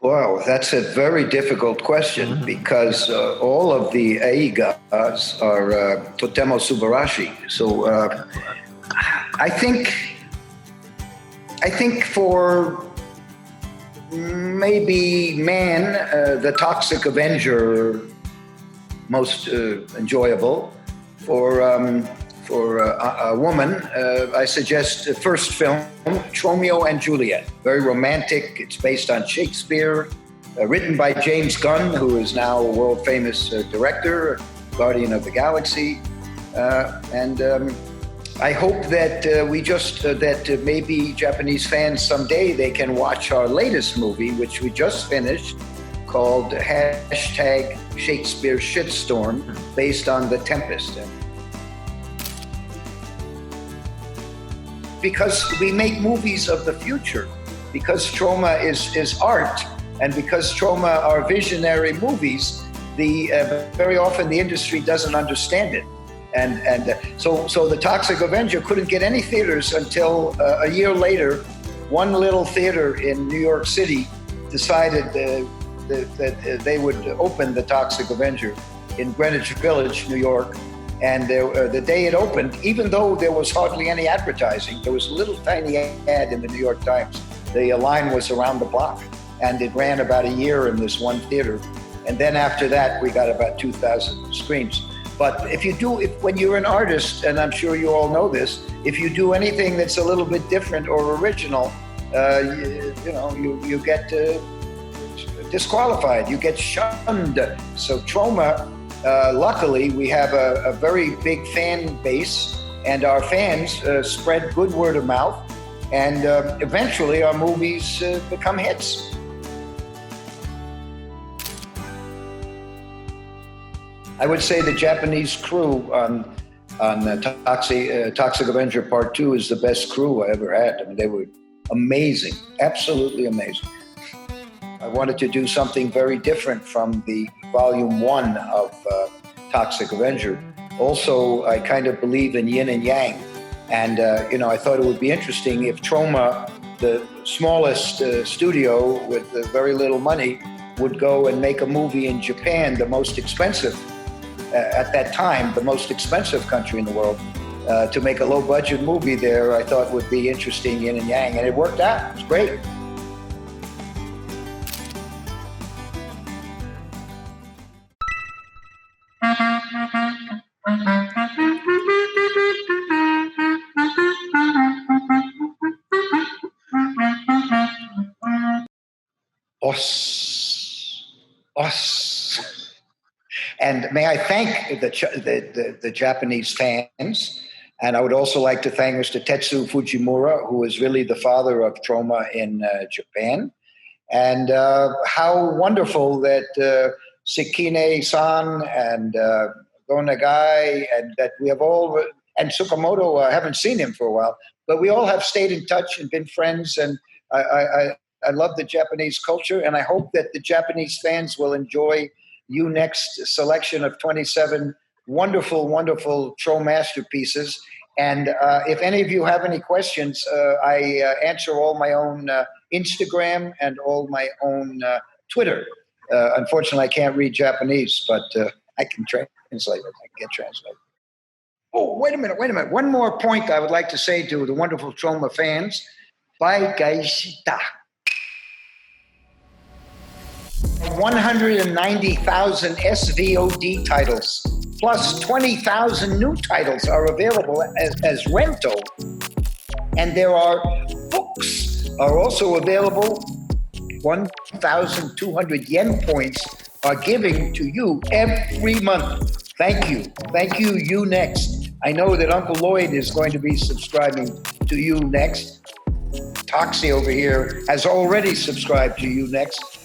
Wow, that's a very difficult question because all of the eigas are totemo subarashi. So I think for maybe Man, the Toxic Avenger, most enjoyable. For a woman, I suggest the first film, Romeo and Juliet. Very romantic. It's based on Shakespeare, written by James Gunn, who is now a world-famous director, Guardian of the Galaxy. And I hope that that maybe Japanese fans someday they can watch our latest movie, which we just finished, called #Shakespeare Shitstorm, based on The Tempest. Because we make movies of the future, because Troma is art, and because Troma are visionary movies, very often the industry doesn't understand it. And so the Toxic Avenger couldn't get any theaters until a year later. One little theater in New York City decided that they would open the Toxic Avenger in Greenwich Village, New York. And the day it opened, even though there was hardly any advertising, there was a little tiny ad in the New York Times. The line was around the block, and it ran about a year in this one theater. And then after that, we got about 2,000 screens. But when you're an artist, and I'm sure you all know this, if you do anything that's a little bit different or original, you get disqualified, you get shunned. So Troma, luckily, we have a very big fan base, and our fans spread good word of mouth, and eventually our movies become hits. I would say the Japanese crew on Toxic Avenger Part 2 is the best crew I ever had. I mean, they were amazing, absolutely amazing. I wanted to do something very different from the volume 1 of Toxic Avenger. Also, I kind of believe in yin and yang. And, I thought it would be interesting if Troma, the smallest studio with very little money, would go and make a movie in Japan, the most expensive, at that time, the most expensive country in the world. To make a low-budget movie there, I thought would be interesting, yin and yang. And it worked out. It was great. And may I thank the Japanese fans, and I would also like to thank Mr. Tetsu Fujimura, who is really the father of Troma in Japan. And how wonderful that Sekine-san and Gonagai, and that we have all, and Tsukamoto, I haven't seen him for a while, but we all have stayed in touch and been friends, and I love the Japanese culture, and I hope that the Japanese fans will enjoy Unext selection of 27 wonderful, wonderful Tro masterpieces. And if any of you have any questions, I answer all my own Instagram and all my own Twitter. Unfortunately, I can't read Japanese, but I can translate it. I can get translated. Oh, wait a minute. One more point I would like to say to the wonderful Troma fans. Bye, gaishita. 190,000 SVOD titles, plus 20,000 new titles are available as rental. And there are books are also available. 1,200 yen points are giving to you every month. Thank you, Unext. I know that Uncle Lloyd is going to be subscribing to Unext. Toxie over here has already subscribed to Unext.